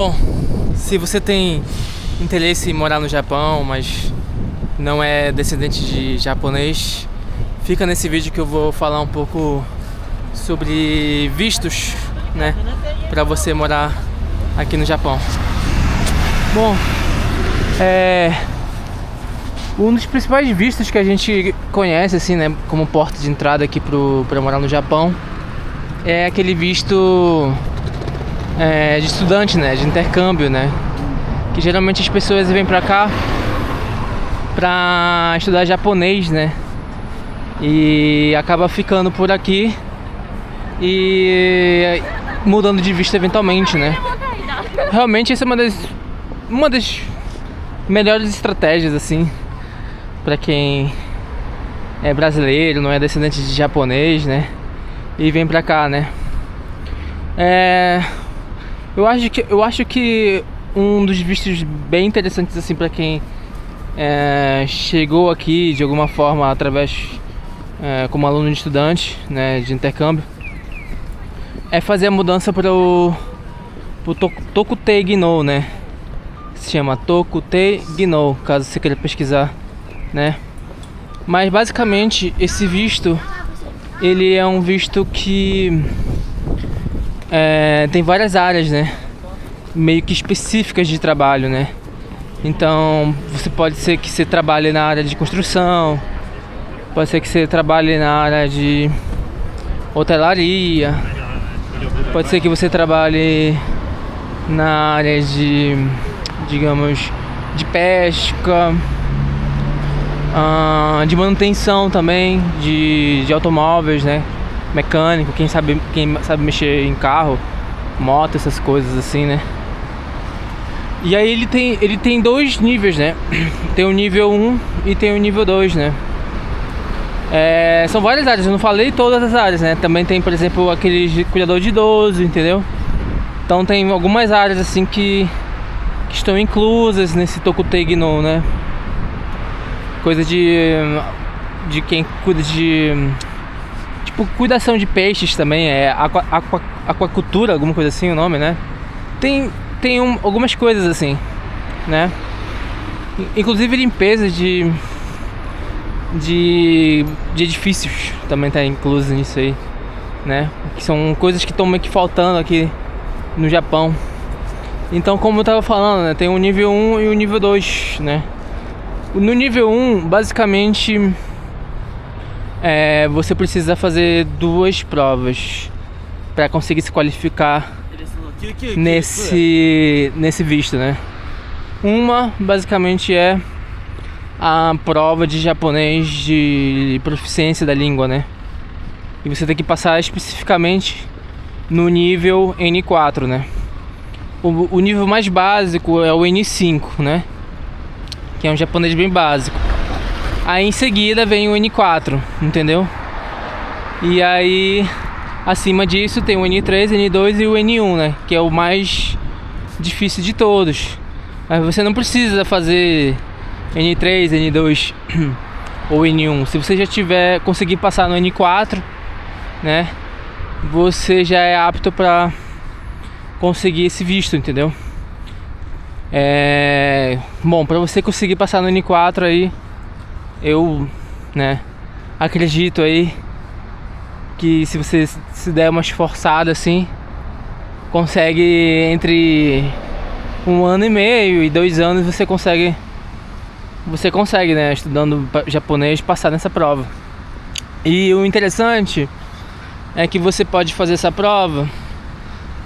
Bom, se você tem interesse em morar no Japão, mas não é descendente de japonês, fica nesse vídeo que eu vou falar um pouco sobre vistos, né, para você morar aqui no Japão. Bom, um dos principais vistos que a gente conhece, assim, né, como porta de entrada aqui para morar no Japão, é aquele visto de estudante, né, de intercâmbio, né, que geralmente as pessoas vêm pra cá pra estudar japonês, né, e acaba ficando por aqui e mudando de visto eventualmente, né. Realmente essa é uma das melhores estratégias, assim, pra quem é brasileiro, não é descendente de japonês, né, e vem pra cá, né. Eu acho que um dos vistos bem interessantes, assim, pra quem chegou aqui de alguma forma através como aluno de estudante, né, de intercâmbio, é fazer a mudança para o Tokutei Ginnou, né. Se chama Tokutei Ginnou, caso você queira pesquisar, né. Mas basicamente esse visto, ele é um visto que tem várias áreas, né, meio que específicas de trabalho, né. Então pode ser que você trabalhe na área de construção, pode ser que você trabalhe na área de hotelaria, pode ser que você trabalhe na área de, digamos, de pesca, de manutenção também, de automóveis, né, mecânico, quem sabe mexer em carro, moto, essas coisas assim, né. E aí ele tem dois níveis, né. Tem o nível 1 e tem o nível 2, né. São várias áreas, eu não falei todas as áreas, né. Também tem, por exemplo, aquele de cuidador de idoso, entendeu. Então tem algumas áreas assim que estão inclusas nesse Tokutei Ginnou, né. Coisa de quem cuida de, tipo, cuidação de peixes também, aquacultura, alguma coisa assim o nome, né. Tem algumas coisas assim, né. Inclusive limpeza de edifícios também tá incluso nisso aí, né. Que são coisas que estão meio que faltando aqui no Japão. Então, como eu tava falando, né, tem o nível 1 e o nível 2, né. No nível 1, basicamente, você precisa fazer duas provas para conseguir se qualificar nesse visto, né. Uma, basicamente, é a prova de japonês de proficiência da língua, né. E você tem que passar especificamente no nível N4, né. O nível mais básico é o N5, né, que é um japonês bem básico. Aí em seguida vem o N4, entendeu? E aí acima disso tem o N3, N2 e o N1, né, que é o mais difícil de todos. Mas você não precisa fazer N3, N2 ou N1. Se você já conseguir passar no N4, né, você já é apto para conseguir esse visto, entendeu? Bom, para você conseguir passar no N4 aí, eu, né, acredito aí que se você se der uma esforçada assim, consegue entre 1 ano e meio e 2 anos você consegue, né, estudando japonês, passar nessa prova. E o interessante é que você pode fazer essa prova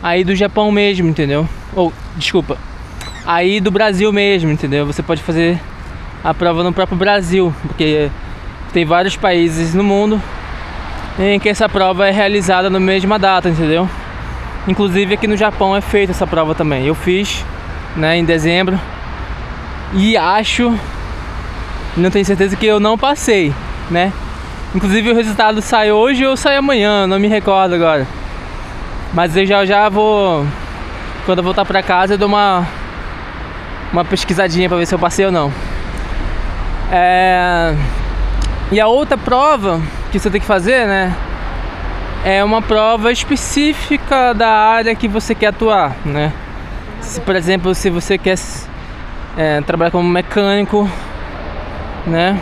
aí do Japão mesmo, entendeu? Desculpa, aí do Brasil mesmo, entendeu? Você pode fazer a prova no próprio Brasil, porque tem vários países no mundo em que essa prova é realizada na mesma data, entendeu? Inclusive aqui no Japão é feita essa prova também. Eu fiz, né, em dezembro, e não tenho certeza que eu não passei, né? Inclusive o resultado sai hoje ou sai amanhã, não me recordo agora. Mas eu já vou, quando eu voltar pra casa, eu dou uma pesquisadinha pra ver se eu passei ou não. E a outra prova que você tem que fazer, né, é uma prova específica da área que você quer atuar, né? Se, por exemplo, se você quer trabalhar como mecânico, né,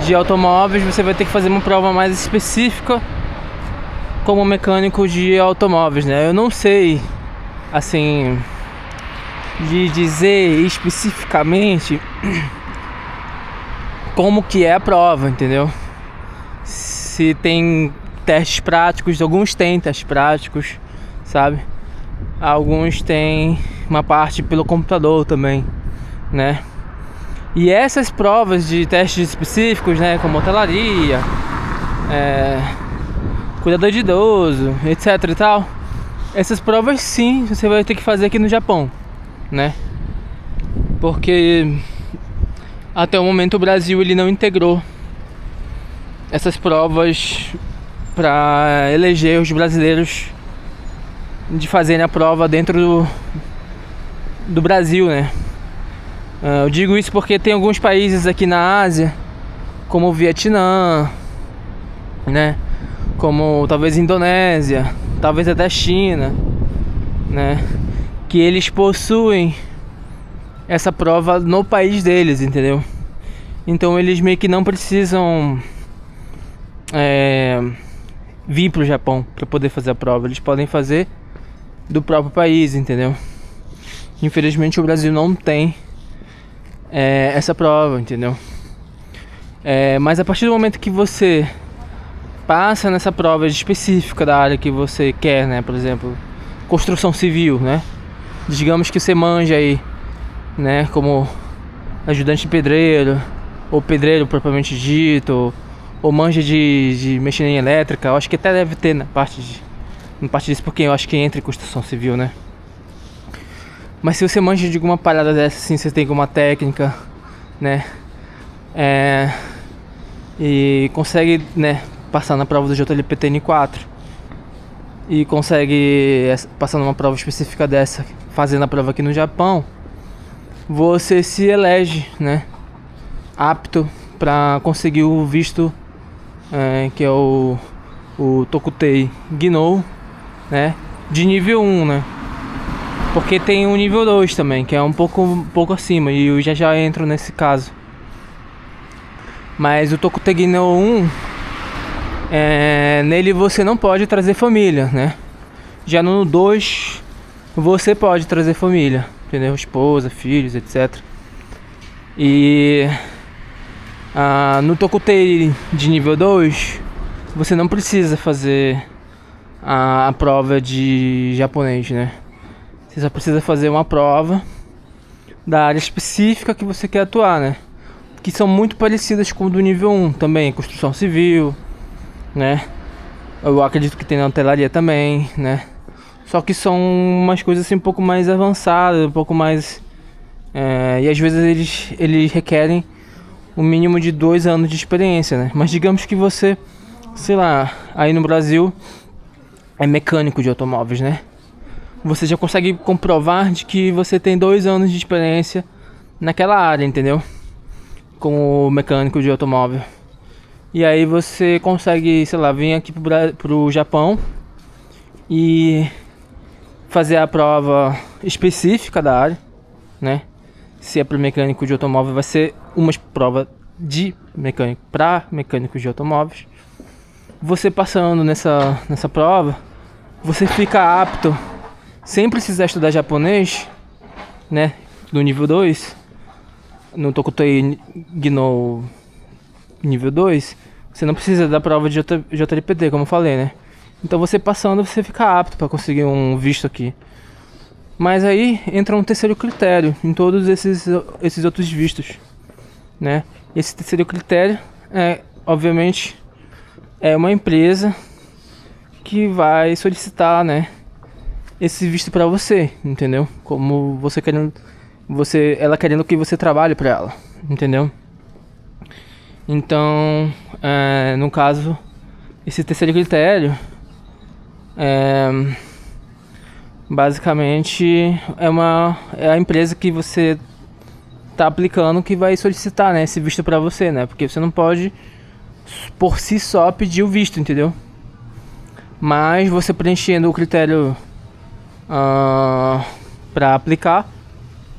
de automóveis, você vai ter que fazer uma prova mais específica como mecânico de automóveis, né? Eu não sei, assim, de dizer especificamente como que é a prova, entendeu? Se tem testes práticos, alguns têm testes práticos, sabe? Alguns têm uma parte pelo computador também, né? E essas provas de testes específicos, né, como hotelaria, cuidador de idoso, etc e tal, essas provas sim, você vai ter que fazer aqui no Japão, né? Porque até o momento o Brasil ele não integrou essas provas para eleger os brasileiros de fazerem a prova dentro do Brasil, né? Eu digo isso porque tem alguns países aqui na Ásia, como o Vietnã, né? Como talvez Indonésia, talvez até China, né? Que eles possuem essa prova no país deles, entendeu? Então eles meio que não precisam vir pro Japão para poder fazer a prova. Eles podem fazer do próprio país, entendeu? Infelizmente o Brasil não tem essa prova, entendeu? Mas a partir do momento que você passa nessa prova específica da área que você quer, né? Por exemplo, construção civil, né? Digamos que você manja aí, né? Como ajudante de pedreiro, ou pedreiro propriamente dito, ou manja de mexer em elétrica. Eu acho que até deve ter na parte disso, porque eu acho que entra em construção civil, né? Mas se você manja de alguma parada dessa, assim, você tem alguma técnica, né? E consegue, né, passar na prova do JLPT-N4 e consegue passar numa prova específica dessa, fazendo a prova aqui no Japão, você se elege, né, apto para conseguir o visto, que é o Tokutei Ginou, né, de nível 1, né? Porque tem o nível 2 também, que é um pouco acima, e eu já entro nesse caso. Mas o Tokutei Ginou 1, nele você não pode trazer família, né? Já no 2, você pode trazer família, entendeu? Esposa, filhos, etc. E no Tokutei de nível 2, você não precisa fazer a prova de japonês, né? Você só precisa fazer uma prova da área específica que você quer atuar, né? Que são muito parecidas com o do nível 1 também, construção civil, né? Eu acredito que tem na hotelaria também, né? Só que são umas coisas assim um pouco mais avançadas, um pouco mais... e às vezes eles requerem um mínimo de 2 anos de experiência, né? Mas digamos que você, sei lá, aí no Brasil é mecânico de automóveis, né? Você já consegue comprovar de que você tem 2 anos de experiência naquela área, entendeu? Como mecânico de automóvel. E aí você consegue, sei lá, vir aqui pro Japão e fazer a prova específica da área, né? Se é para mecânico de automóvel, vai ser uma prova de mecânico para mecânicos de automóveis. Você passando nessa prova, você fica apto, sem precisar estudar japonês, né? No nível 2, no Tokutei Ginou nível 2, você não precisa da prova de JLPT, como eu falei, né? Então você passando, você fica apto para conseguir um visto aqui. Mas aí entra um terceiro critério em todos esses outros vistos, né? Esse terceiro critério obviamente, uma empresa que vai solicitar, né, esse visto para você, entendeu? Como ela querendo que você trabalhe para ela, entendeu? Então, no caso, esse terceiro critério basicamente é a empresa que você tá aplicando que vai solicitar, né, esse visto para você, né? Porque você não pode por si só pedir o visto, entendeu? Mas você preenchendo o critério pra aplicar,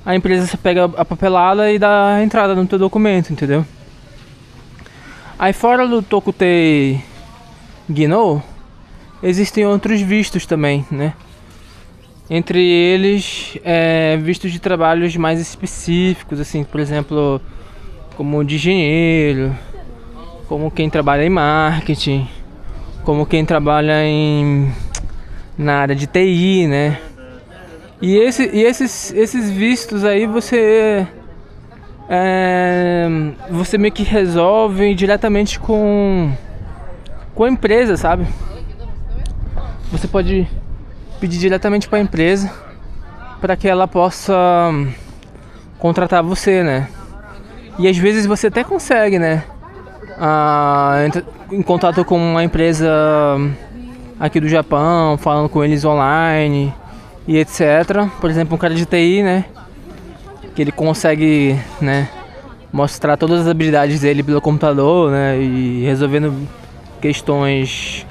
a empresa pega a papelada e dá a entrada no teu documento, entendeu? Aí fora do Tokutei Ginnou, existem outros vistos também, né? Entre eles, vistos de trabalhos mais específicos, assim, por exemplo, como de engenheiro, como quem trabalha em marketing, como quem trabalha na área de TI, né? E esses vistos aí você meio que resolve diretamente com a empresa, sabe? Você pode pedir diretamente para a empresa para que ela possa contratar você, né? E às vezes você até consegue, né? Em contato com uma empresa aqui do Japão, falando com eles online e etc. Por exemplo, um cara de TI, né? Que ele consegue, né, mostrar todas as habilidades dele pelo computador, né? E resolvendo questões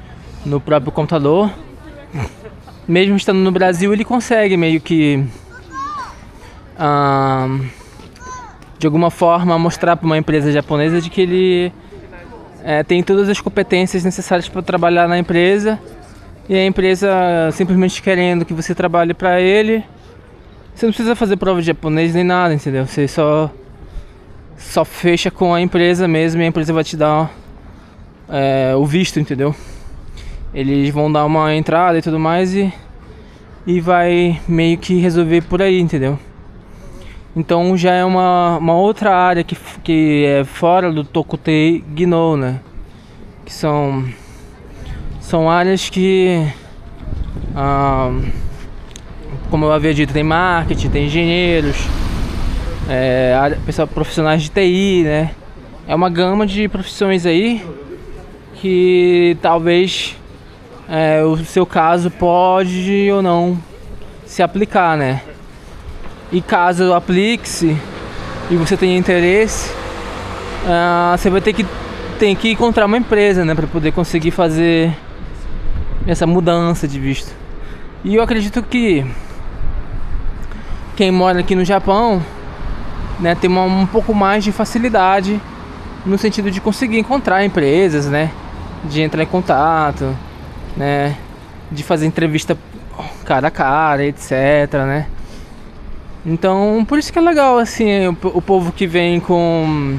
no próprio computador. Mesmo estando no Brasil, ele consegue meio que de alguma forma mostrar para uma empresa japonesa de que ele tem todas as competências necessárias para trabalhar na empresa, e a empresa simplesmente querendo que você trabalhe para ele. Você não precisa fazer prova de japonês nem nada, entendeu? Você só fecha com a empresa mesmo, e a empresa vai te dar o visto, entendeu? Eles vão dar uma entrada e tudo mais, e vai meio que resolver por aí, entendeu? Então já é uma outra área que é fora do Tokutei Ginnou, né? Que são áreas que, como eu havia dito, tem marketing, tem engenheiros, profissionais de TI, né? É uma gama de profissões aí que talvez o seu caso pode ou não se aplicar, né? E caso aplique-se e você tenha interesse, você vai ter que encontrar uma empresa, né, para poder conseguir fazer essa mudança de visto. E eu acredito que quem mora aqui no Japão, né, tem um pouco mais de facilidade no sentido de conseguir encontrar empresas, né, de entrar em contato, né, de fazer entrevista cara a cara, etc, né. Então, por isso que é legal, assim, o povo que vem com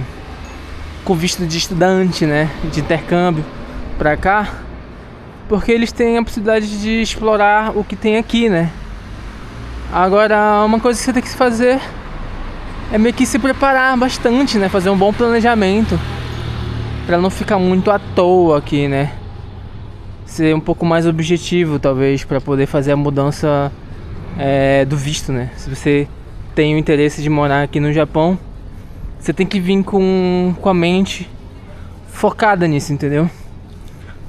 visto de estudante, né, de intercâmbio pra cá, porque eles têm a possibilidade de explorar o que tem aqui, né. Agora, uma coisa que você tem que fazer é meio que se preparar bastante, né, fazer um bom planejamento pra não ficar muito à toa aqui, né. Ser um pouco mais objetivo, talvez, pra poder fazer a mudança do visto, né? Se você tem o interesse de morar aqui no Japão, você tem que vir com a mente focada nisso, entendeu?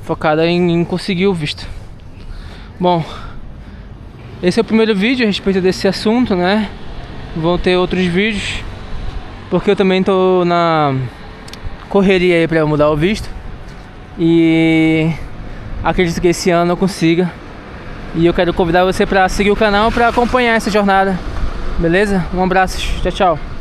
Focada em conseguir o visto. Bom, esse é o primeiro vídeo a respeito desse assunto, né? Vão ter outros vídeos, porque eu também tô na correria aí pra mudar o visto, e acredito que esse ano eu consiga. E eu quero convidar você para seguir o canal para acompanhar essa jornada. Beleza? Um abraço. Tchau, tchau.